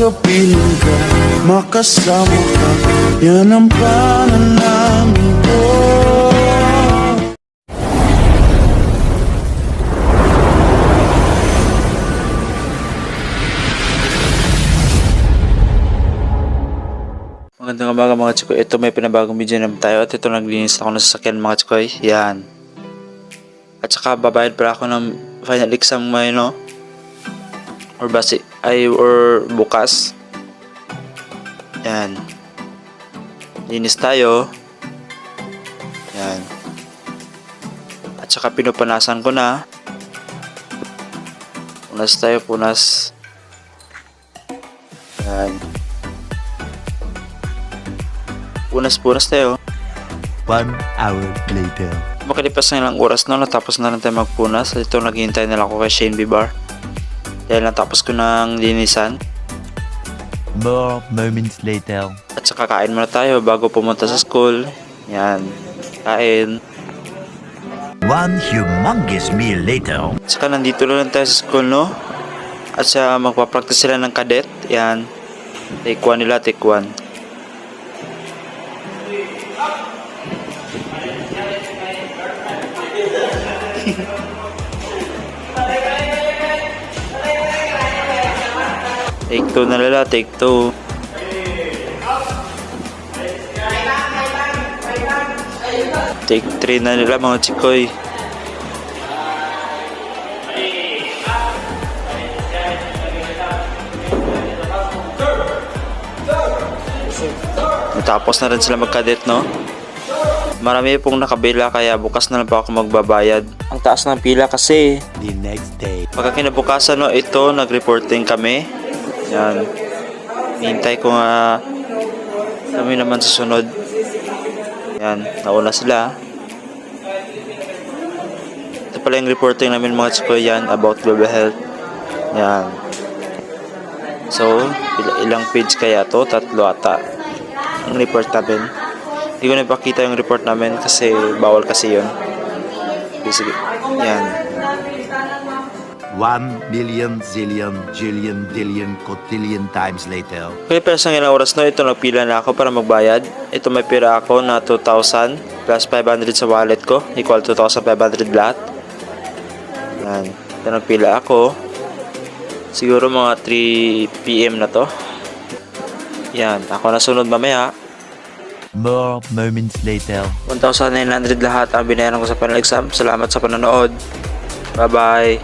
makapiling ka, makasama ka, yan ang panalangin ko. Magandang umaga mga chikoy. Ito may pinabagong video naman tayo at ito naglinis ako ng sasakyan mga chikoy. Yan. At saka babayad para ako ng final exam may no? Or bukas. Yan. Linis tayo. Yan. At saka pinupanasan ko na. Punas tayo, punas. Yan. Punas tayo. 1 hour later. Makalipas na ilang oras na natapos na lang tayo magpunas. At ito naghihintay na lang ako kay Shane Bibar. Dahil natapos ko ng linisan. More moments later. At saka kain muna tayo bago pumunta sa school. Yan. Kain. One humongous meal later. At saka nandito na lang tayo sa school no. At saka magpapractice sila ng cadet. Yan. Take 1 nila, take 1. Take 2 na nila, take 2. Take 3 na nila mga chikoy. Natapos na rin sila magkadet no. Marami pong nakabila kaya bukas na lang pa ako magbabayad. Ang taas ng pila kasi. The next day. Pagka kinabukasan no, ito nag-reporting kami. Yan. Hintay ko nga kami naman sa sunod. Yan. Nauna sila. Ito pala yung reporting namin mga chikoy yan about global health. Yan. So, ilang page kaya to? 3 ata. Ang report namin. Hindi ko na ipakita yung report namin kasi bawal kasi yun. Sige. Yan. 1 million zillion jillion dillion cotillion times later. Okay, pero sa ilang oras na ito nagpila na ako para magbayad. Ito may pira ako na 2,000 plus 500 sa wallet ko. Equal 2,500 lahat. Yan. Ito nagpila ako. Siguro mga 3 PM na to. Yan. Ako na sunod mamaya. More moments later. 1,900 lahat ang binayaran ko sa final exam. Salamat sa panonood. Bye bye.